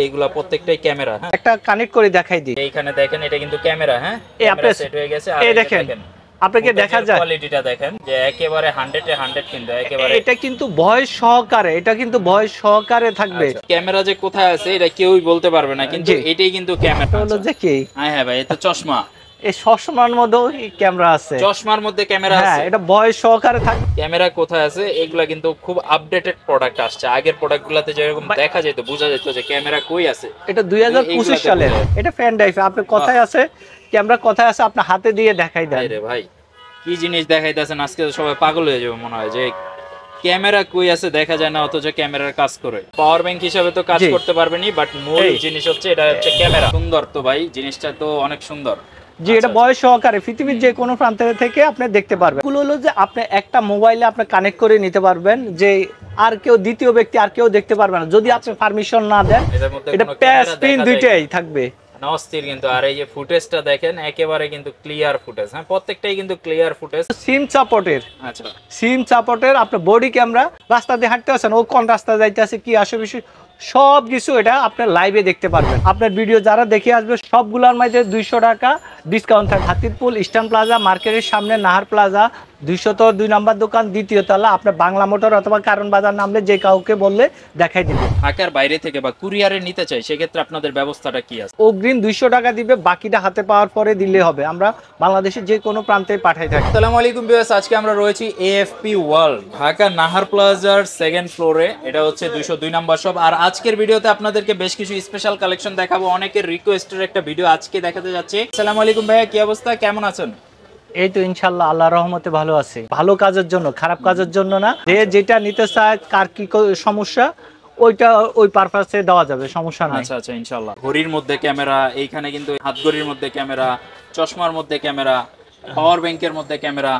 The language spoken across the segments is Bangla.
এইগুলা প্রত্যেকটাই ক্যামেরা। হ্যাঁ, একটা কানেক্ট করে দেখাই দিই। এইখানে দেখেন এটা কিন্তু ক্যামেরা। হ্যাঁ, এই আপনি সেট হয়ে গেছে। আর এই দেখেন আপনাকে দেখা যায় কোয়ালিটিটা দেখেন যে একেবারে 100 এ 100 কিন্তু একেবারে। এটা কিন্তু ভয়েস সহকারে, এটা কিন্তু ভয়েস সহকারে থাকবে। ক্যামেরা যে কোথায় আছে এটা কেউই বলতে পারবে না, কিন্তু এটাই কিন্তু ক্যামেরা হলো যে কি। হ্যাঁ ভাই, এটা চশমা। এই চশমার মধ্যেও ক্যামেরা আছে, চশমার মধ্যে ক্যামেরা আছে। হ্যাঁ, এটা ভয়েস সহকারে থাকবে। ক্যামেরা কোথায় আছে এগুলা কিন্তু খুব আপডেটেড প্রোডাক্ট আসছে। আগের প্রোডাক্টগুলোতে যেরকম দেখা যেত, বোঝা যেত যে ক্যামেরা কই আছে। এটা 2025 সালের। এটা ফ্যান ড্রাইভ। আপনি কোথায় আছে ক্যামেরা, কোথায় আছে আপনি হাতে দিয়ে দেখাই দেন। রে ভাই, কি জিনিস দেখাইতেছেন, আজকে সবাই পাগল হয়ে যাবে মনে হয় যে ক্যামেরা কই আছে দেখা যায় না, অথচ ক্যামেরার কাজ করে। পাওয়ার ব্যাংক হিসাবে তো কাজ করতে পারবেনি, বাট মূল জিনিস হচ্ছে এটা হচ্ছে ক্যামেরা। সুন্দর তো ভাই, জিনিসটা তো অনেক সুন্দর। জি, এটা ভয়েস সহকারে পৃথিবীর যে কোনো প্রান্ত থেকে আপনি দেখতে পারবেন। এগুলো হলো যে আপনি একটা মোবাইলে আপনি কানেক্ট করে নিতে পারবেন, যে আর কেউ দ্বিতীয় ব্যক্তি আর কেউ দেখতে পারবে না যদি আপনি পারমিশন না দেন। এটা প্যাচ পিন দুইটাই থাকবে। অস্থির কিন্তু। আর এই যে ফুটেজটা দেখেন একেবারে কিন্তু ক্লিয়ার ফুটেজ। হ্যাঁ, প্রত্যেকটাই কিন্তু ক্লিয়ার ফুটেজ। সিম সাপোর্টের। আচ্ছা, সিম সাপোর্টের। আপনার বডি ক্যামেরা, রাস্তা দিয়ে হাঁটতে আছেন, ও কোন রাস্তা যাইতে আছে, কি আসে বিষয় সব কিছু এটা আপনার লাইভে দেখতে পারবেন। আপনার ভিডিও যারা দেখে আসবে সবগুলোর মধ্যে 200 টাকা ডিসকাউন্ট থাকে। হাতিরপুল ইস্টার্ন প্লাজা মার্কেটের সামনে, নাহার প্লাজা 202 নম্বর দোকান, দ্বিতীয় তলা। আপনার বাংলা মোটর অথবা কারণ বাজার নামলে যে কাউকে বললে দেখাই দিবে। ঢাকার বাইরে থেকে বা কুরিয়ারে নিতে চাই, সেক্ষেত্রে আপনাদের ব্যবস্থাটা কি আছে? অগ্রিম 200 টাকা দিবে, বাকিটা হাতে পাওয়ার পরে দিলে হবে। আমরা বাংলাদেশের যে কোনো প্রান্তে পাঠাই থাকি। আসসালামু আলাইকুম ভিউয়ার্স, আজকে আমরা রয়েছি এএফপি ওয়ার্ল্ড ঢাকা নাহার প্লাজার সেকেন্ড ফ্লোরে। এটা হচ্ছে 202 নম্বর শপ। আর আজকের ভিডিওতে আপনাদেরকে বেশ কিছু স্পেশাল কালেকশন দেখাবো। অনেকের রিকোয়েস্টের একটা ভিডিও আজকে দেখাতে যাচ্ছে। আসসালামু আলাইকুম ভাইয়া, কি অবস্থা, কেমন আছেন? এই তো ইনশাল্লাহ আল্লাহর রহমতে ভালো আছে। ভালো কাজের জন্য, খারাপ কাজের জন্য না। যে যেটা নিতে চায়, কার কি সমস্যা ওইটা ওই পারপাসে দেওয়া যাবে, সমস্যা নাই। আচ্ছা আচ্ছা, ইনশাআল্লাহ। ঘড়ির মধ্যে ক্যামেরা, এইখানে কিন্তু হাত ঘড়ির মধ্যে ক্যামেরা, চশমার মধ্যে ক্যামেরা, পাওয়ার ব্যাংকের মধ্যে ক্যামেরা।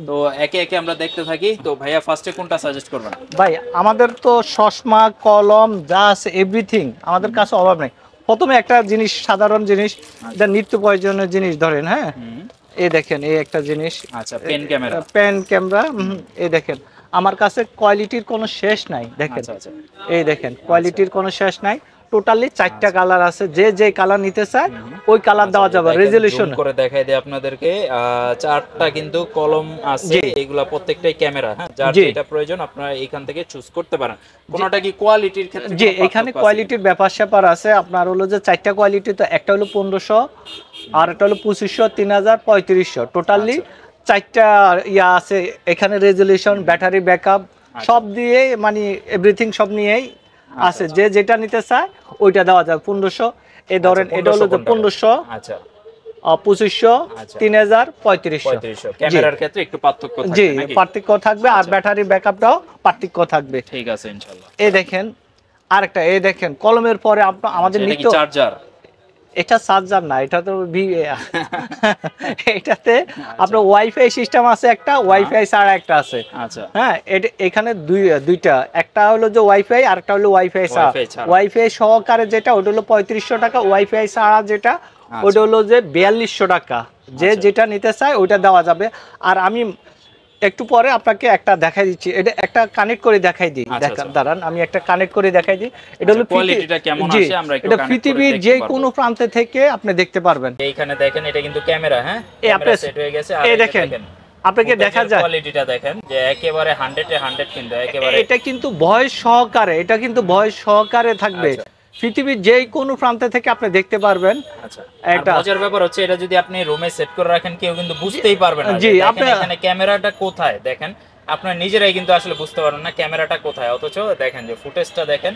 তো একে একে আমরা দেখতে থাকি। তো ভাইয়া ফার্স্টে কোনটা সাজেস্ট করবেন? ভাই আমাদের তো চশমা, কলম যা আছে এভরিথিং আমাদের কাছে অভাব নেই। প্রথমে একটা জিনিস, সাধারণ জিনিস, এটা নিত্য প্রয়োজনীয় জিনিস ধরেন। হ্যাঁ, এই দেখেন, এই একটা জিনিস। আচ্ছা, পেন ক্যামেরা। Pen camera. এই দেখেন, আমার কাছে কোয়ালিটির কোনো শেষ নাই। দেখেন, এই দেখেন, কোয়ালিটির কোনো শেষ নাই। টোটালি 4টা কালার আছে। যে যে কালার নিতে চায় ওই কালার দেওয়া যাবে। রেজোলিউশন করে দেখাই দেয় আপনাদেরকে। 4টা কিন্তু কলম আছে, এগুলা প্রত্যেকটাই ক্যামেরা। হ্যাঁ, যার যেটা প্রয়োজন আপনারা এখান থেকে চুজ করতে পারেন। কোনটা কি কোয়ালিটির ক্ষেত্রে? জি, এখানে কোয়ালিটির ব্যাপার স্যাপার আছে। আপনার হলো যে 4টা কোয়ালিটি, তো একটা হলো 1500, আর একটা হলো 2500, 3000, 3500। টোটালি 4টা ইয়া আছে এখানে। রেজোলিউশন, ব্যাটারি ব্যাকআপ সব দিয়ে, মানে এভরিথিং সব নিয়েই আছে। যে যেটা নিতে চায় ওইটা দেওয়া যায়। 1500 এই ধরেন, এটা হলো যে 1500। আচ্ছা, 2500, 3000, 3500। ক্যামেরার ক্ষেত্রে একটু পার্থক্য থাকবে। জি, পার্থক্য থাকবে। আর ব্যাটারি ব্যাকআপটাও পার্থক্য থাকবে। ঠিক আছে, ইনশাআল্লাহ। এই দেখেন আরেকটা, এই দেখেন কলমের পরে আমাদের নিত্য চার্জার। এটা চার্জার না, এটা তো এটাতে আপনার ওয়াইফাই সিস্টেম আছে একটা, ওয়াইফাই ছাড়া একটা আছে। আচ্ছা, হ্যাঁ, এখানে দুইটা, একটা হলো যে ওয়াইফাই আর একটা হলো ওয়াইফাই ছাড়া। ওয়াইফাই সহকারে যেটা ওটা হলো 3500 টাকা, ওয়াইফাই ছাড়া যেটা ওটা হলো যে 4200 টাকা। যে যেটা নিতে চায় ওইটা দেওয়া যাবে। আর আমি একটু পরে আপনাকে একটা দেখাই দিচ্ছি, এটা একটা কানেক্ট করে দেখাই দিই। দাঁড়ান, আমি একটা কানেক্ট করে দেখাই দিই। এটা হলো কোয়ালিটিটা কেমন আছে আমরা একটু এটা পৃথিবীর যে কোনো প্রান্ত থেকে আপনি দেখতে পারবেন। এইখানে দেখেন এটা কিন্তু ক্যামেরা। হ্যাঁ, ক্যামেরা সেট হয়ে গেছে। এই দেখেন, আপনাকে দেখা যায় কোয়ালিটিটা দেখেন যে একেবারে 100 এ 100 কিন্তু একেবারে। এটা কিন্তু ভয়েস সহকারে, এটা কিন্তু ভয়েস সহকারে থাকবে। পৃথিবীর যে কোনো প্রান্ত থেকে আপনি দেখতে পারবেন। আচ্ছা, একটা মজার ব্যাপার হচ্ছে এটা যদি আপনি রুমে সেট করে রাখেন কেউ কিন্তু বুঝতেই পারবে না। জি, আপনি এখানে ক্যামেরাটা কোথায় দেখেন, আপনারা নিজেরাই কিন্তু আসলে বুঝতে পারেন না ক্যামেরাটা কোথায়। অথচ দেখেন যে ফুটেজটা দেখেন,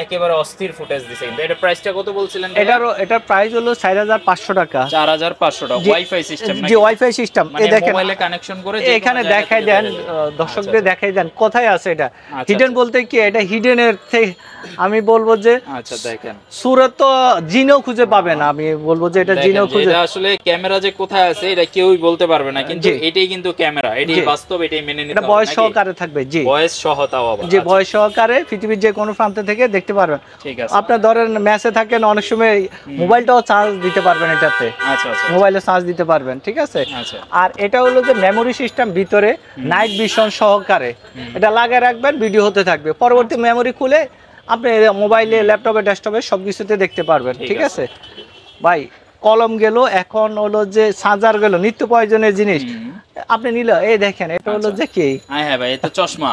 একেবারে অস্থির ফুটেজ দিছে। কিন্তু এটা প্রাইসটা কত বলছিলেন? এটার প্রাইস হলো 4500 টাকা। 4500 টাকা ওয়াইফাই সিস্টেম নাকি? জি, ওয়াইফাই সিস্টেম। এই দেখেন মোবাইলে কানেকশন করে এখানে দেখাই দেন, দর্শকদের দেখাই দেন কোথায় আছে এটা। হিডেন বলতে কি, এটা হিডেনের থেকে আমি বলবো যে আচ্ছা দেখেন, সুরত তো জিনেও খুঁজে পাবে না। আমি বলবো যে এটা জিনেও খুঁজে, এটা আসলে ক্যামেরা যে কোথায় আছে এটা কেউই বলতে পারবে না, কিন্তু এটাই কিন্তু ক্যামেরা, এটাই বাস্তব, এটাই মেনে নিতে হবে। এটা ভয়েস সহকারে থাকবে। জি, ভয়েস সহ তাও আবার। জি, ভয়েস সহকারে পৃথিবীর যে কোনো প্রান্ত থেকে দেখতে পারবেন। ঠিক আছে, আপনি ধরেন ম্যাচে থাকেন, অনেক সময় মোবাইলটাও চার্জ দিতে পারবেন এটাতে। আচ্ছা আচ্ছা, মোবাইলে চার্জ দিতে পারবেন। ঠিক আছে। আচ্ছা, আর এটা হলো যে মেমোরি সিস্টেম ভিতরে, নাইট ভিশন সহকারে। এটা লাগিয়ে রাখবেন, ভিডিও হতে থাকবে। পরবর্তী মেমোরি খুলে আপনি মোবাইলে, ল্যাপটপে, ডেস্কটপে সবকিছুতে দেখতে পারবেন। ঠিক আছে ভাই, কলম গেল, এখন হলো যে চার্জার গেল, নিত্য প্রয়োজনীয় জিনিস আপনি নিল। এই দেখেন এটা হলো যে কি, হ্যাঁ ভাই এটা চশমা,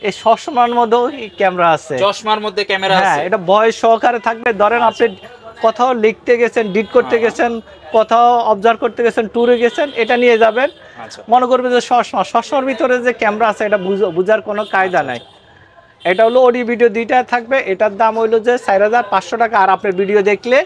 এই চশমার মধ্যেও ক্যামেরা আছে, চশমার মধ্যে ক্যামেরা আছে। হ্যাঁ, এটা ভয়েস সহকারে থাকবে। ধরেন আপনি কোথাও লিখতে গেছেন, ডিট করতে গেছেন, কোথাও অবজার্ভ করতে গেছেন, ট্যুরে গেছেন, এটা নিয়ে যাবেন। মনে করবে যে চশমার ভিতরে যে ক্যামেরা আছে এটা বুঝার কোনো কায়দা নাই। এটা হলো অডিও ভিডিও দুইটা থাকবে। এটার দাম হইলো যে 4500 টাকা। আর আপনার ভিডিও দেখলে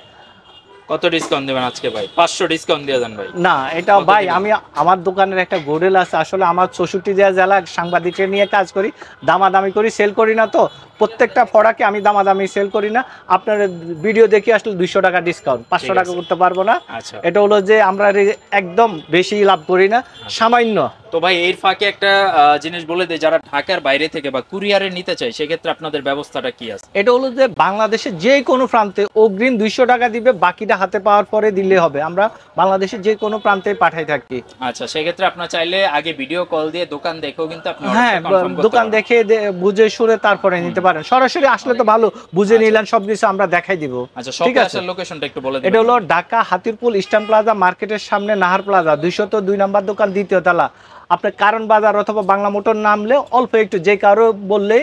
কত ডিসকাউন্ট দিবেন আজকে ভাই? 500 ডিসকাউন্ট দিয়ে দেন ভাই। না, এটা ভাই আমি আমার দোকানের একটা গোডেল আছে, আসলে আমার 64 জেলা সাংবাদিকদের নিয়ে কাজ করি, দামাদামি করি, সেল করি না। তো প্রত্যেকটা ফড়াকে আমি দামাদামি সেল করি না। আপনার ভিডিও দেখে আসলে 200 টাকা ডিসকাউন্ট, 500 টাকা করতে পারবো না। এটা হলো যে আমরা একদম বেশি লাভ করি না, সামান্য। তো ভাই এর ফাঁকে একটা জিনিস বলে দেই, যারা ঢাকার বাইরে থেকে বা কুরিয়ারে নিতে চায় সেক্ষেত্রে আপনাদের ব্যবস্থাটা কি আছে? এটা হলো যে বাংলাদেশের যে কোনো প্রান্তে অগ্রিম 200 টাকা দিবে, বাকিটা হাতে পাওয়ার পরে দিলে হবে। আমরা বাংলাদেশের যে কোনো প্রান্তে পাঠাই থাকি। আচ্ছা, সেক্ষেত্রে আপনার চাইলে আগে ভিডিও কল দিয়ে দোকান দেখেও কিন্তু আপনি হ্যাঁ, দোকান দেখে বুঝে শুনে তারপরে নিতে পারেন। সরাসরি আসলে তো ভালো, বুঝে নিলেন, সবকিছু আমরা দেখাই দিব। আচ্ছা, ঠিক আছে, লোকেশনটা একটু বলে দিন। এটা হলো ঢাকা হাতিরপুল ইস্টার্ন প্লাজা মার্কেটের সামনে নাহার প্লাজা 202 নম্বর দোকান, দ্বিতীয় তলা। আপনি কারণ বাজার অথবা বাংলা মোটর নামলে অল্প একটু যে কারো বললে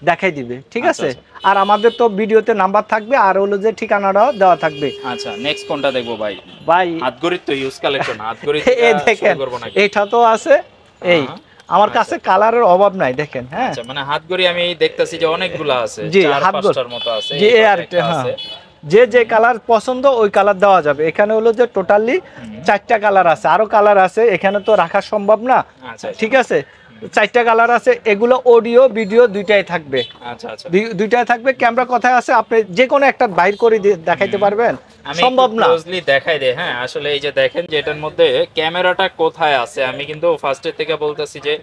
দেখাই দিবে। ঠিক আছে, আর আমাদের তো ভিডিওতে নাম্বার থাকবে, আর হলো যে ঠিকানাটাও দেওয়া থাকবে। আচ্ছা, নেক্সট কোনটা দেখবো ভাই? ভাই হাতগড়ির তো ইউজ কালেকশন, হাতগড়ি এই দেখেন, এটা তো আছে। এই আমার কাছে কালারের অভাব নাই, দেখেন। হ্যাঁ, আচ্ছা, মানে হাতগড়ি আমি দেখতাছি যে অনেকগুলো আছে, জি, 4-5টার মতো আছে। জি, আর আছে, যে কালার পছন্দ ওই কালার দেওয়া যাবে। এখানে হলো যে টোটালি 4টা কালার আছে, আরো কালার আছে, এখানে তো রাখা সম্ভব না। ঠিক আছে, 4টা কালার আছে। এগুলো অডিও ভিডিও দুইটাই থাকবে। আচ্ছা আচ্ছা, দুইটাই থাকবে। ক্যামেরা কোথায় আছে আপনি যে কোনো একটা বাইর করে দেখাইতে পারবেন? সম্ভব না, ক্লোজলি দেখাই দে। হ্যাঁ, আসলে এই যে দেখেন যে এটার মধ্যে ক্যামেরাটা কোথায় আছে, আমি কিন্তু ফার্স্টের থেকে বলতেছি যে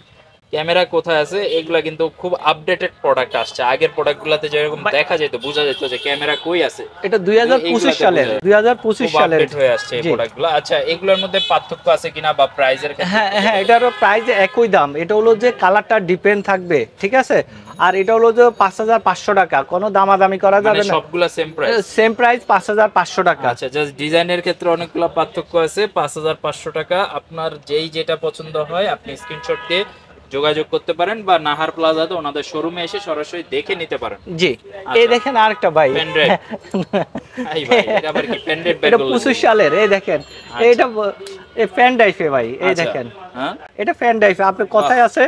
ক্যামেরা কোথায় আছে। এগুলা কিন্তু খুব আপডেটেড প্রোডাক্ট আসছে। আগের প্রোডাক্টগুলোতে যেরকম দেখা যেত, বোঝা যেত যে ক্যামেরা কই আছে, এটা 2025 সালের 2025 সালের আপডেট হয়ে আসছে এই প্রোডাক্টগুলো। আচ্ছা, এগুলোর মধ্যে পার্থক্য আছে কিনা বা প্রাইসের ক্ষেত্রে? হ্যাঁ হ্যাঁ, এটারও প্রাইস একই দাম। এটা হলো যে কালারটা ডিপেন্ড থাকবে। ঠিক আছে, আর এটা হলো যে 5500 টাকা, কোনো দামাদামি করা যাবে না, সবগুলা সেম প্রাইস 5500 টাকা। আচ্ছা, জাস্ট ডিজাইনের ক্ষেত্রে অনেকগুলো পার্থক্য আছে। 5500 টাকা। আপনার যেটা পছন্দ হয় আপনি স্ক্রিনশট দিয়ে যোগাযোগ করতে পারেন, বা নাহার প্লাজাতে ওনাদের শোরুমে এসে সরাসরি দেখে নিতে পারেন। জি, এই দেখেন আরেকটা ভাই, এটা আবার কি পেনড্রাইভ? এটা 25 সালের। এই দেখেন, এটা এই পেন ড্রাইভে ভাই, এই দেখেন, এটা পেন ড্রাইভে। আপনি কোথায় আছে,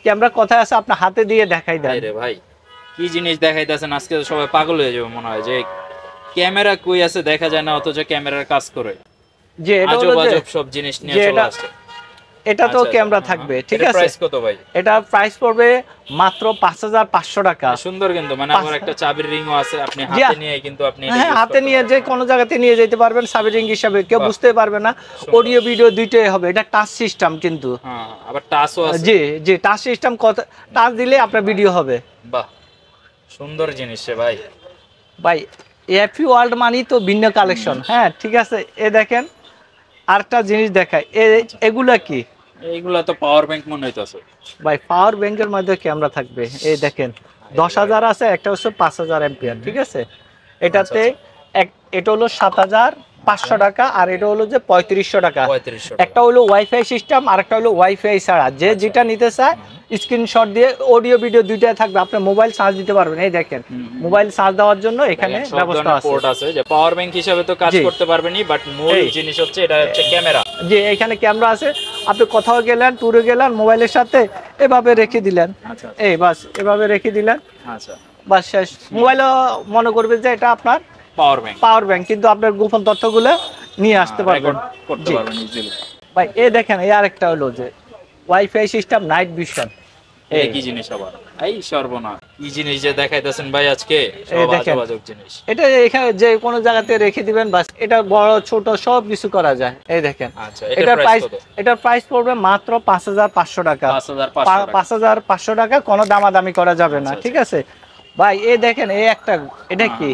ক্যামেরা কোথায় আছে, আপনি হাতে দিয়ে দেখাই দেন। আরে ভাই, কি জিনিস দেখাইতেছেন, আজকে তো সবাই পাগল হয়ে যাবে মনে হয় যে ক্যামেরা কই আছে দেখা যায় না, অথচ ক্যামেরার কাজ করে। যে এটা হলো যে সব জিনিস নিয়ে চলে আসছে। এটা তো ক্যামেরা থাকবে। ঠিক আছে, প্রাইস কত ভাই? এটা প্রাইস পড়বে মাত্র 5500 টাকা। সুন্দর কিন্তু, মানে আমার একটা চাবির রিংও আছে, আপনি হাতে নিয়ে কিন্তু আপনি হ্যাঁ, হাতে নিয়ে যে কোনো জায়গাতে নিয়ে যেতে পারবেন, চাবির রিং হিসাবে। কেউ বুঝতে পারবে না, অডিও ভিডিও দুইটাই হবে। এটা টাচ সিস্টেম কিন্তু। হ্যাঁ, আবার টাচও আছে। জি জি, টাচ সিস্টেম, টাচ দিলে আপনার ভিডিও হবে। বাহ, সুন্দর জিনিস রে ভাই। ভাই এফি ওয়ার্ল্ড মানি তো ভিন্ন কালেকশন। হ্যাঁ, ঠিক আছে, এ দেখেন আরেকটা জিনিস দেখায়। এগুলা কি? এইগুলা তো পাওয়ার ব্যাংক মনে হইতাছে ভাই। পাওয়ার ব্যাংকের মধ্যে ক্যামেরা থাকবে। এই দেখেন 10000 আছে, একটা হচ্ছে 5000 এম্পিয়ার। ঠিক আছে, এটাতে এটা হলো 7500 টাকা, আর এটা হলো যে 3500 টাকা। একটা হলো ওয়াইফাই সিস্টেম, আর একটা হলো ওয়াইফাই ছাড়া। যে যেটা নিতে চায় স্ক্রিনশট দিয়ে অডিও ভিডিও দুইটাই থাকবে। আপনি মোবাইল চার্জ দিতে পারবেন। এই দেখেন, মোবাইল চার্জ দেওয়ার জন্য এখানে ব্যবস্থা আছে। পোর্ট আছে, যে পাওয়ার ব্যাংক হিসেবে তো কাজ করতে পারবেনই, বাট মূল জিনিস হচ্ছে এটা হচ্ছে ক্যামেরা। যে এখানে ক্যামেরা আছে, আপনি কোথাও গেলেন, ট্যুরে গেলেন, মোবাইলের সাথে এভাবে রেখে দিলেন। এই বাস, এভাবে রেখে দিলেন। আচ্ছা, বাস শেষ। মোবাইলও মনে করবে যে এটা আপনার পাওয়ার ব্যাংক, কিন্তু আপনার গোপন তথ্যগুলো নিয়ে আসতে পারবেন, করতে পারবেন ইজিলি। ভাই এই দেখেন, এই আরেকটা হলো যে ওয়াইফাই সিস্টেম নাইট ভিশন। এই কি জিনিস আবার? এই সর্বনাশ, কি জিনিস যে দেখাইতেছেন ভাই আজকে, সব আজব জিনিস। এটা এখানে যে কোনো জায়গাতে রেখে দিবেন, বাস। এটা বড় ছোট সব কিছু করা যায়। এই দেখেন, আচ্ছা, এটার প্রাইস পড়বে মাত্র 5500 টাকা। 5500 টাকা, কোনো দামাদামি করা যাবে না। ঠিক আছে ভাই, এই দেখেন, এই একটা, এটা কি?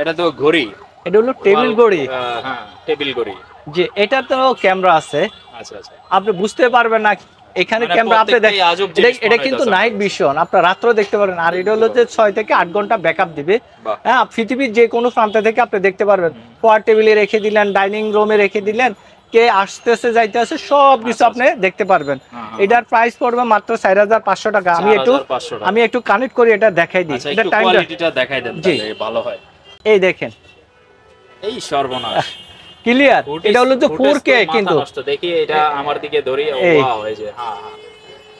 এটা তো ঘড়ি। এটা হলো টেবিল ঘড়ি। হ্যাঁ, টেবিল ঘড়ি। যে এটা তো ক্যামেরা আছে। আচ্ছা আচ্ছা, আপনি বুঝতে পারবেন না এখানে ক্যামেরা আপনি দেখেন, এটা কিন্তু নাইট ভিশন, আপনার রাত্রে দেখতে পারেন। আর এটা হলো যে 6 থেকে 8 ঘন্টা ব্যাকআপ দিবে। হ্যাঁ, পৃথিবীর যে কোনো প্রান্ত থেকে আপনি দেখতে পারবেন। পয়ার টেবিলে রেখে দিলেন, ডাইনিং রুমে রেখে দিলেন, কে আসতেছে যাইতেছে সব কিছু আপনি দেখতে পারবেন। এটার প্রাইস পড়বে মাত্র 4500 টাকা। আমি একটু কানেক্ট করি, এটা দেখাই দিই, এটা কোয়ালিটিটা দেখাই দেন তাহলে ভালো হয়। এই দেখেন, এই সর্বনাশ ক্লিয়ার। এটা হলো যে 4K কিন্তু দেখি, এটা আমার দিকে ধরি, ওয়াও এই যে হ্যাঁ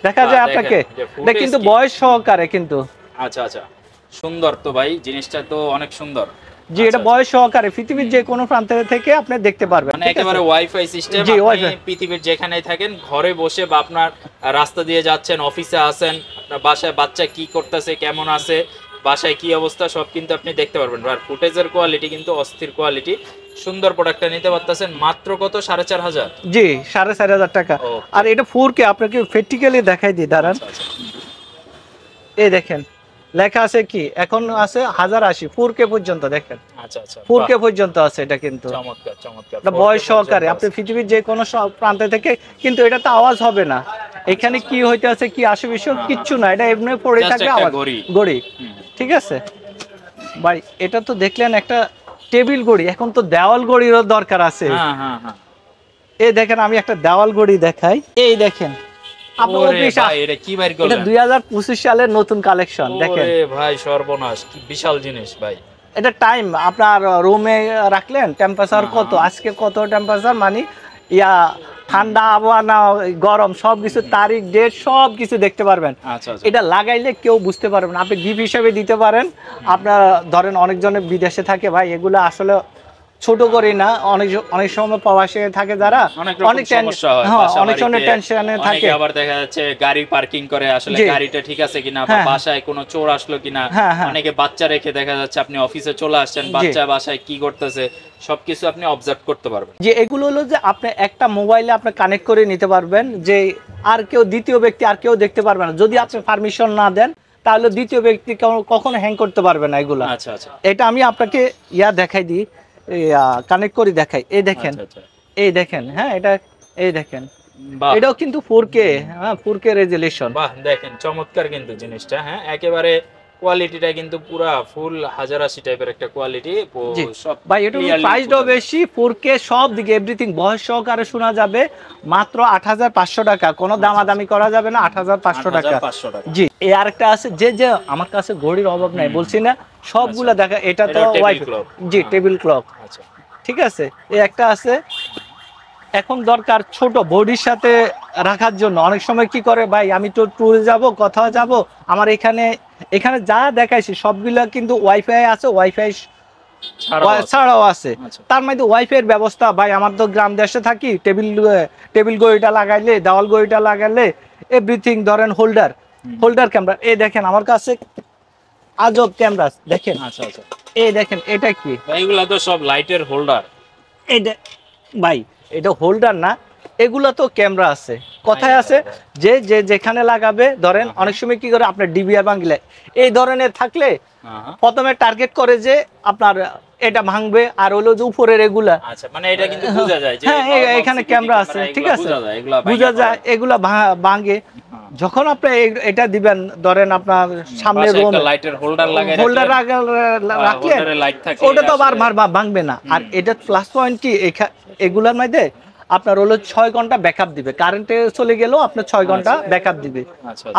দেখা যায় আপনাকে, এটা কিন্তু বয়স সহকারে কিন্তু। আচ্ছা আচ্ছা, সুন্দর তো ভাই, জিনিসটা তো অনেক সুন্দর। জি, এটা বয়স সহকারে পৃথিবীর যে কোনো প্রান্ত থেকে আপনি দেখতে পারবেন, মানে একেবারে ওয়াইফাই সিস্টেম। আপনি পৃথিবীর যেখানেই থাকেন, ঘরে বসে বা আপনার রাস্তা দিয়ে যাচ্ছেন, অফিসে আছেন, আপনার বাসায় বাচ্চা কি করতেছে, কেমন আছে, বাসায় কি অবস্থা, সব কিন্তু আপনি দেখতে পারবেন। আর ফুটেজের কোয়ালিটি কিন্তু অস্থির কোয়ালিটি। সুন্দর প্রোডাক্টটা নিতে পারতেছেন মাত্র কত, 4500? জি, 4500 টাকা। আর এটা 4K, আপনাকে প্র্যাকটিক্যালি দেখাই দিই, দাঁড়ান। এই দেখেন লেখা আছে কি, এখন আছে 1080 4K পর্যন্ত, দেখেন। আচ্ছা আচ্ছা, 4K পর্যন্ত আছে এটা কিন্তু। চমৎকার চমৎকার, এটা বয়স সহকারে আপনি পৃথিবীর যে কোনো প্রান্ত থেকে, কিন্তু এটা তো আওয়াজ হবে না। এখানে কি হইতে আছে, কি আসে বিষয় কিচ্ছু না, এটা এমনি পড়ে থাকবে আওয়াজ, ঘড়ি। ঠিক আছে ভাই, এটা তো দেখলেন একটা টেবিল ঘড়ি, এখন তো দেওয়াল ঘড়িরও দরকার আছে। হ্যাঁ হ্যাঁ হ্যাঁ, এই দেখেন, আমি একটা দেওয়াল ঘড়ি দেখাই। এই দেখেন, এটা কি বাইর করলেন? এটা 2025 সালের নতুন কালেকশন, দেখেন। ওরে ভাই সর্বনাশ, কি বিশাল জিনিস ভাই। এটা টাইম আপনার রুমে রাখলেন, টেম্পারেচার কত, আজকে কত টেম্পারেচার, মানে ইয়া ঠান্ডা আবহাওয়া না গরম, সবকিছু তারিখ ডেট সব কিছু দেখতে পারবেন। এটা লাগাইলে কেউ বুঝতে পারবেন, আপনি গিফট হিসেবে দিতে পারেন। আপনার ধরেন অনেকজনের বিদেশে থাকে ভাই, এগুলো আসলে ছোট করে না, অনেক সময় প্রবাসে থাকে যারা, অনেক সমস্যা হয়, অনেক সময় টেনশনে থাকে। আবার দেখা যাচ্ছে গাড়ি পার্কিং করে, আসলে গাড়িটা ঠিক আছে কিনা, বা বাসায় কোনো চোর আসলো কিনা, অনেকে বাচ্চা রেখে দেখা যাচ্ছে আপনি অফিসে চলে আসছেন, বাচ্চা বাসায় কি করতেছে সবকিছু আপনি অবজার্ভ করতে পারবেন। যে এগুলো হলো যে আপনি একটা মোবাইলে আপনি কানেক্ট করে নিতে পারবেন, যে আর কেউ দ্বিতীয় ব্যক্তি আর কেউ দেখতে পারবে না। যদি আপনি পারমিশন না দেন, তাহলে দ্বিতীয় ব্যক্তি কখনো হ্যাং করতে পারবে না এগুলো। আচ্ছা আচ্ছা, এটা আমি আপনাকে দেখাই দিই, কানেক্ট করে দেখাই। এই দেখেন, এই দেখেন, হ্যাঁ এটা, এই দেখেন, এটাও কিন্তু 4K, হ্যাঁ 4K রেজোলিউশন। বাহ, দেখেন চমৎকার কিন্তু জিনিসটা। হ্যাঁ, একেবারে কোয়ালিটিটা কিন্তু পুরো ফুল 1080 টাইপের একটা কোয়ালিটি। সব ভাই, এটা প্রাইসটাও বেশি, 4K সব দিকে এভরিথিং বয়স সহকারে শোনা যাবে মাত্র 8500 টাকা। কোনো দামাদামি করা যাবে না, 8500 টাকা। জি, এই আরেকটা আছে, যে আমার কাছে ঘড়ির অভাব নাই বলছি না, সবগুলা দেখা। এটা তো জি টেবিল ক্লক, ঠিক আছে। এই একটা আছে, এখন দরকার ছোট বডির সাথে রাখার জন্য। অনেক সময় কি করে ভাই, আমি তো ট্যুরে যাব, কোথাও যাব, আমার এখানে যা দেখাইছি সবগুলা কিন্তু ওয়াইফাই আছে, ওয়াইফাই ছাড়াও আছে। তার মধ্যে ওয়াইফাই এর ব্যবস্থা ভাই, আমার তো গ্রাম দেশে থাকি, টেবিল গড়িটা লাগাইলে, দেওয়াল গড়িটা লাগাইলে এভরিথিং, ধরেন হোল্ডার ক্যামেরা। এই দেখেন আমার কাছে আজব ক্যামেরা দেখেন। আচ্ছা আচ্ছা, এই দেখেন, এটা কি, এইগুলা তো সব লাইটের হোল্ডার। এটা ভাই, এটা হোল্ডার না, এগুলো তো ক্যামেরা আছে, কথায় আছে যে যেখানে লাগাবে। ধরেন অনেক সময় কি করে, আপনার ডিবিআর ভাঙলে এই ধরনের থাকলে প্রথমে টার্গেট করে যে আপনার এটা ভাঙবে, আর হলো যে উপরের এগুলা। আচ্ছা, মানে এটা কিন্তু বোঝা যায় যে হ্যাঁ এখানে ক্যামেরা আছে, ঠিক আছে, বোঝা যায় এগুলা ভাঙে। যখন আপনি এটা দিবেন, ধরেন আপনার সামনে রুম লাইটের হোল্ডার রাখলে ওটা তো আবার ভাঙবে না। আর এটা প্লাস পয়েন্ট কি, এগুলার মধ্যে আপনার হলো 6 ঘন্টা ব্যাকআপ দিবে, কারেন্টে চলে গেলেও আপনার 6 ঘন্টা ব্যাকআপ দিবে।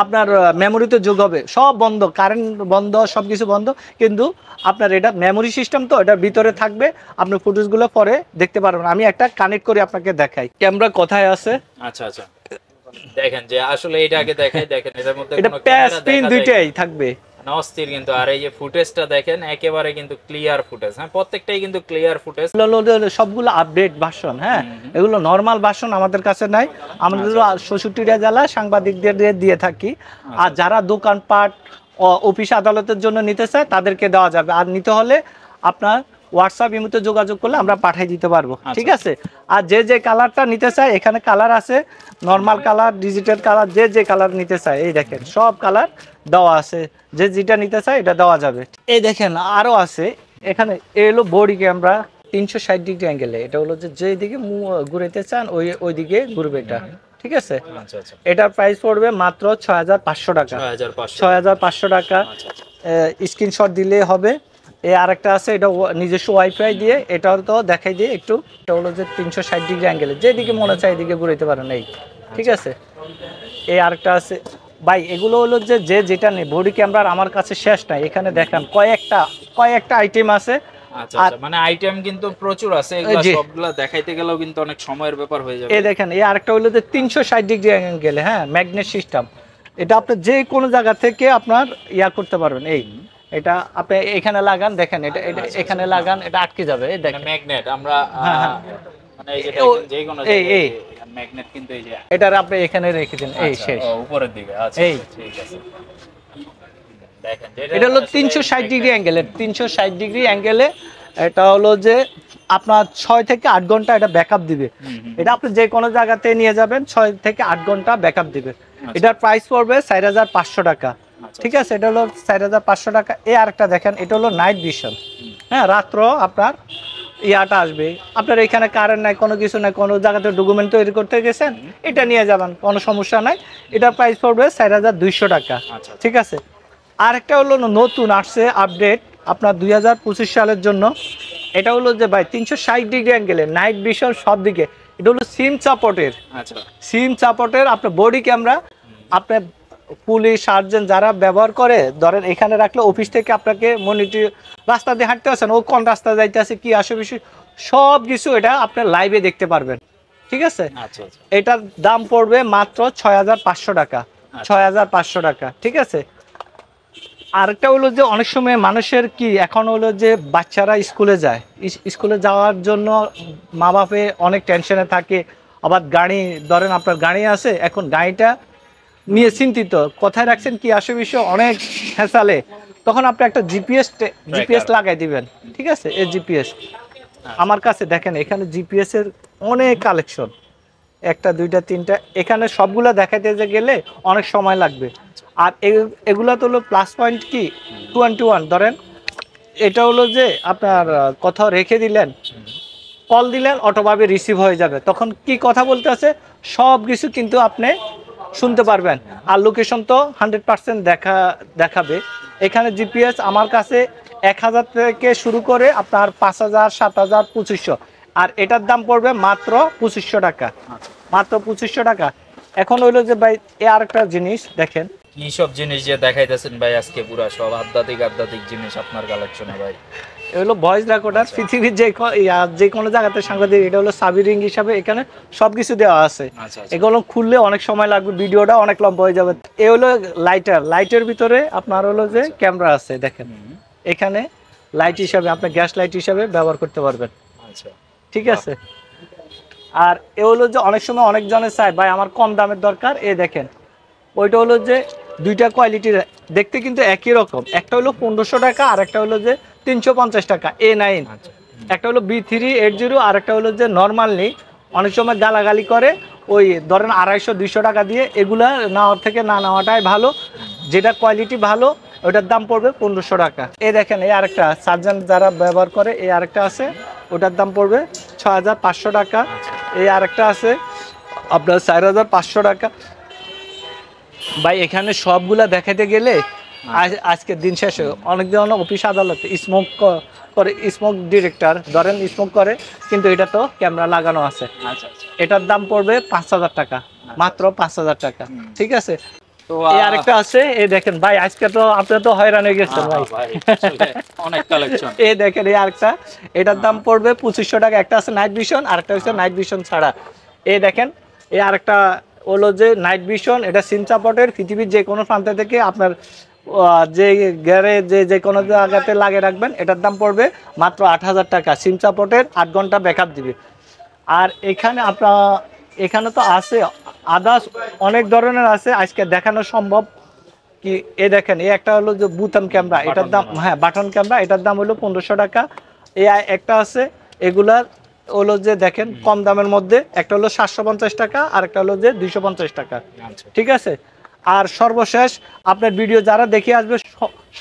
আপনার মেমোরিতে যোগ হবে, সব বন্ধ, কারেন্ট বন্ধ, সবকিছু বন্ধ, কিন্তু আপনার এটা মেমোরি সিস্টেম তো এটার ভিতরে থাকবে, আপনার ফুটেজগুলো পরে দেখতে পারবেন। আমি একটা কানেক্ট করে আপনাকে দেখাই, ক্যামেরা কোথায় আছে। আচ্ছা আচ্ছা, দেখেন যে আসলে এটা আগে দেখাই, দেখেন এটার মধ্যে কোনো ক্যামেরা দেখা দুইটাই থাকবে, অস্থির কিন্তু। আর এই যে ফুটেজটা দেখেন, একেবারে কিন্তু ক্লিয়ার ফুটেজ। হ্যাঁ, প্রত্যেকটাই কিন্তু ক্লিয়ার ফুটেজ, সবগুলো আপডেট ভার্সন। হ্যাঁ, এগুলো নরমাল ভার্সন আমাদের কাছে নাই, আমাদের 66টা জেলা সাংবাদিকদের দিয়ে থাকি। আর যারা দোকানপাট, অফিস আদালতের জন্য নিতে চায় তাদেরকে দেওয়া যাবে। আর নিতে হলে আপনার হোয়াটসঅ্যাপ ইমোতে যোগাযোগ করলে আমরা পাঠিয়ে দিতে পারবো, ঠিক আছে। আর যে কালারটা নিতে চায়, এখানে কালার আছে, নরমাল কালার, ডিজিটাল কালার, যে কালার নিতে চায়, এই দেখেন সব কালার দেওয়া আছে, যেটা নিতে চায় এটা দেওয়া যাবে। এই দেখেন আরো আছে, এখানে এই হলো বডি ক্যামেরা 360 ডিগ্রি অ্যাঙ্গেলে। এটা হলো যে যেদিকে ঘুরাইতে চান ওই দিকে ঘুরবে এটা, ঠিক আছে। এটার প্রাইস পড়বে মাত্র 6500 টাকা, 6500 টাকা। স্ক্রিনশট দিলে হবে। আরেকটা আছে, এটা নিজস্ব ওয়াইফাই দিয়ে, এটাও তো দেখাই দিয়ে একটু। এটা হলো যে 360 ডিগ্রি অ্যাঙ্গেলে, যেদিকে মনে চায় এদিকে ঘুরাইতে পারেন এই, ঠিক আছে। আরেকটা আছে ভাই, এগুলো হলো যে যেটা নেই, বডি ক্যামেরার আমার কাছে শেষ নাই। এখানে দেখেন কয়েকটা আইটেম আছে। মানে আইটেম কিন্তু প্রচুর আছে, এগুলো সবগুলা দেখাইতে গেলেও কিন্তু অনেক সময়ের ব্যাপার হয়ে যাবে। দেখেন আরেকটা হলো যে 360 ডিগ্রি অ্যাঙ্গেলে, হ্যাঁ, ম্যাগনেট সিস্টেম। এটা আপনি যে কোনো জায়গা থেকে আপনার করতে পারবেন। এটা আপনি এখানে লাগান, দেখেন এটা এখানে লাগান, এটা আটকে যাবে। এই দেখেন ম্যাগনেট, আমরা মানে এই যে যে কোনো ম্যাগনেট কিন্তু এই যে এটার আপনি এখানে রেখে দিন, এই শেষ উপরের দিকে। আচ্ছা ঠিক আছে, দেখেন এটা হলো 360 ডিগ্রি অ্যাঙ্গেলে, 360 ডিগ্রি অ্যাঙ্গেলে। এটা হলো যে আপনার 6 থেকে 8 ঘন্টা এটা ব্যাকআপ দিবে। এটা আপনি যে কোনো জায়গাতে নিয়ে যাবেন, 6 থেকে 8 ঘন্টা ব্যাকআপ দিবে। এটার প্রাইস পড়বে 4500 টাকা, ঠিক আছে। এটা হলো 4500 টাকা। আরেকটা দেখেন, এটা হলো নাইট ভিশন, হ্যাঁ, রাত্র আপনার ইয়াটা আসবে। আপনার এখানে কারেন্ট নাই, কোনো কিছু নাই, কোনো জায়গাতে ডকুমেন্ট তৈরি করতে গেছেন, এটা নিয়ে যাবেন, কোনো সমস্যা নাই। এটার প্রাইস পড়বে 4200 টাকা, ঠিক আছে। আরেকটা হলো নতুন আসছে আপডেট আপনার 2025 সালের জন্য। এটা হলো যে ভাই 360 ডিগ্রি অ্যাঙ্গেলে নাইট ভিশন সব দিকে। এটা হলো সিম সাপোর্টের, সিম সাপোর্টের আপনার বডি ক্যামেরা। আপনার পুলিশ সার্জেন্ট যারা ব্যবহার করে, ধরেন এখানে রাখলে অফিস থেকে আপনাকে মনিটর, রাস্তা দিয়ে হাঁটতে আছেন, ও কোন রাস্তা যাইতে আছে, কি আসে বিষয় সব কিছু এটা আপনার লাইভে দেখতে পারবেন, ঠিক আছে। এটার দাম পড়বে মাত্র 6500 টাকা, 6500 টাকা, ঠিক আছে। আরেকটা হলো যে অনেক সময় মানুষের কি এখন হলো যে বাচ্চারা স্কুলে যায়, স্কুলে যাওয়ার জন্য মা বাপে অনেক টেনশনে থাকে। আবার গাড়ি, ধরেন আপনার গাড়ি আছে, এখন গাড়িটা নিয়ে চিন্তিত, কোথায় রাখছেন, কি আসে বিষয় অনেক হেঁচালে, তখন আপনি একটা জিপিএস লাগাই দিবেন, ঠিক আছে। এই জিপিএস আমার কাছে দেখেন, এখানে জিপিএস এর অনেক কালেকশন, একটা দুইটা তিনটা, এখানে সবগুলা দেখাইতে গেলে অনেক সময় লাগবে। আর এগুলা তো হলো প্লাস পয়েন্ট কি 2-1, ধরেন এটা হলো যে আপনার কোথাও রেখে দিলেন, কল দিলেন, অটোভাবে রিসিভ হয়ে যাবে, তখন কি কথা বলতে আছে সব কিছু কিন্তু আপনি শুনতে পারবেন। আর লোকেশন তো 100% দেখাবে। এখানে জিপিএস আমার কাছে 1000 থেকে শুরু করে আপনার 5000, 7000, 2500। আর এটার দাম পড়বে মাত্র 2500 টাকা, মাত্র 2500 টাকা। এখন হইলো যে ভাই আরেকটা জিনিস দেখেন, কি সব জিনিস যে দেখাইতেছেন ভাই আজকে, পুরো সব আধ্যাত্মিক জিনিস আপনার কালেকশনে ভাই। এগুলো ভয়েস রেকর্ডার, পৃথিবীর যে কোনো জায়গাতে সাংবাদিক, এটা হলো সাবিরিং হিসাবে এখানে সবকিছু দেওয়া আছে। এগুলো খুললে অনেক সময় লাগবে, ভিডিওটা অনেক লম্বা হয়ে যাবে। এ হলো লাইটের ভিতরে আপনার হলো যে ক্যামেরা আছে, দেখেন এখানে লাইট হিসাবে, আপনি গ্যাস লাইট হিসাবে ব্যবহার করতে পারবেন, ঠিক আছে। আর এ হলো যে অনেক সময় অনেকজনের চাই ভাই আমার কম দামের দরকার, দেখেন ওইটা হলো যে দুইটা কোয়ালিটির, দেখতে কিন্তু একই রকম, একটা হলো 1500 টাকা আর একটা হলো যে 350 টাকা A9, একটা হলো B380 আর একটা হলো যে নর্মাল নেই। অনেক সময় গালাগালি করে, ওই ধরেন 250-200 টাকা দিয়ে, এগুলা নেওয়ার থেকে না নেওয়াটাই ভালো। যেটা কোয়ালিটি ভালো ওটার দাম পড়বে 1500 টাকা। দেখেন আরেকটা সার্জন যারা ব্যবহার করে, আরেকটা আছে, ওটার দাম পড়বে 6500 টাকা। আরেকটা আছে আপনার 4500 টাকা। ভাই এখানে সবগুলা দেখাতে গেলে আজকের দিন শেষে অনেক ধরনের অফিস আদালতে স্মোক করে, স্মোক ডিটেক্টর ধরেন স্মোক করে, কিন্তু এটা তো ক্যামেরা লাগানো আছে। এটার দাম পড়বে 5000 টাকা, মাত্র 5000 টাকা, ঠিক আছে। তো আরেকটা আছে, দেখেন ভাই আজকে তো আপনি তো হয়রান হয়ে গেছেন ভাই, অনেক কালেকশন। দেখেন আরেকটা, এটার দাম পড়বে 2500 টাকা। একটা আছে নাইট ভিশন, আরেকটা হচ্ছে নাইট ভিশন ছাড়া। দেখেন আরেকটা হলো যে নাইট ভিশন, এটা সিম সাপোর্টের, পৃথিবীর যে কোনো প্রান্ত থেকে আপনার যে গ্যারে যে কোনো জায়গাতে লাগিয়ে রাখবেন। এটার দাম পড়বে মাত্র 8000 টাকা, সিম সাপোর্টের, 8 ঘন্টা ব্যাকআপ দিবে। আর এখানে তো আছে আদার্স অনেক ধরনের আছে, আজকে দেখানো সম্ভব কি। দেখেন একটা হলো যে বুতাম ক্যামেরা, এটার দাম, হ্যাঁ বাটন ক্যামেরা, এটার দাম হলো 1500 টাকা। একটা আছে, এগুলার হলো যে দেখেন কম দামের মধ্যে, একটা হলো 750 টাকা আর একটা হলো যে 250 টাকা, ঠিক আছে। আর সর্বশেষ আপনার ভিডিও যারা দেখে আসবে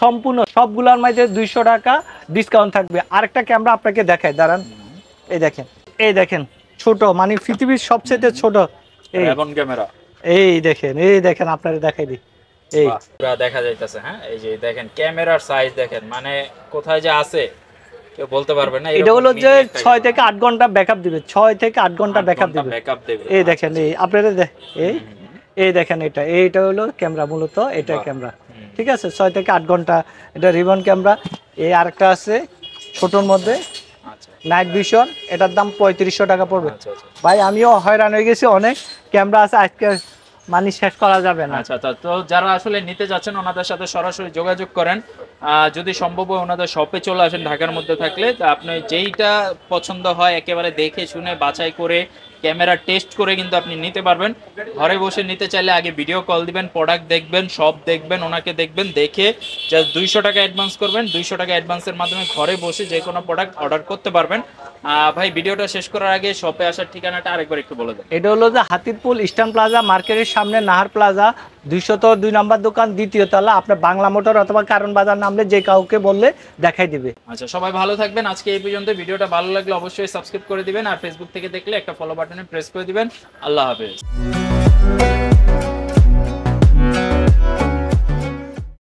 সম্পূর্ণ সবগুলোর মাঝে 200 টাকা ডিসকাউন্ট থাকবে। আরেকটা ক্যামেরা আপনাকে দেখাই, দাঁড়ান, দেখেন ছোট, মানে পৃথিবীর সবচেয়ে ছোট রেবন ক্যামেরা, এই দেখেন আপনারা দেখাই দিই, এই পুরো দেখা যাইতেছে। হ্যাঁ, এই যে দেখেন ক্যামেরার সাইজ দেখেন, মানে কোথায় যে আছে কেউ বলতে পারবে না। এটা হলো যে 6 থেকে 8 ঘন্টা ব্যাকআপ দিবে, 6 থেকে 8 ঘন্টা ব্যাকআপ দিবে। এই দেখেন, এই আপনারা এই দেখেন, এইটা হলো ক্যামেরা, মূলত এটা ক্যামেরা, ঠিক আছে। 6 থেকে 8 ঘন্টা এটা রিবন ক্যামেরা। এই আরেকটা আছে ছোটর মধ্যে, নাইট ভিশন, এটার দাম 3500 টাকা পড়বে। ভাই আমিও হয়রান হয়ে গেছি, অনেক ক্যামেরা আছে, আজকে মানি শেষ করা যাবে না। আচ্ছা, তো যারা আসলে নিতে যাচ্ছেন ওনাদের সাথে সরাসরি যোগাযোগ করেন, যদি সম্ভব হয় ওনাদের শপে চলে আসেন ঢাকার মধ্যে থাকলে। তা আপনি যেইটা পছন্দ হয় একেবারে দেখে শুনে বাছাই করে ক্যামেরা টেস্ট করে কিন্তু আপনি নিতে পারবেন। ঘরে বসে নিতে চাইলে আগে ভিডিও কল দিবেন, প্রোডাক্ট দেখবেন, সব দেখবেন, ওনাকে দেখবেন, দেখে জাস্ট 200 টাকা অ্যাডভান্স করবেন। 200 টাকা অ্যাডভান্সের মাধ্যমে ঘরে বসে যে কোনো প্রোডাক্ট অর্ডার করতে পারবেন। ভাই ভিডিওটা শেষ করার আগে শপে আসার ঠিকানাটা আরেকবার একটু বলে দেন। এটা হলো যে হাতিরপুল ইস্টার্ন প্লাজা মার্কেটের সামনে নাহার প্লাজা 202 নম্বর দোকান, দ্বিতীয় তলা। আপনার বাংলা মোটর অথবা কারণ বাজার নামলে যে কাউকে বললে দেখাই দিবে। আচ্ছা, সবাই ভালো থাকবেন। আজকে এই পর্যন্ত। ভিডিওটা ভালো লাগলে অবশ্যই সাবস্ক্রাইব করে দিবেন, আর ফেসবুক থেকে দেখলে একটা ফলো বাটনে প্রেস করে দিবেন। আল্লাহ হাফেজ।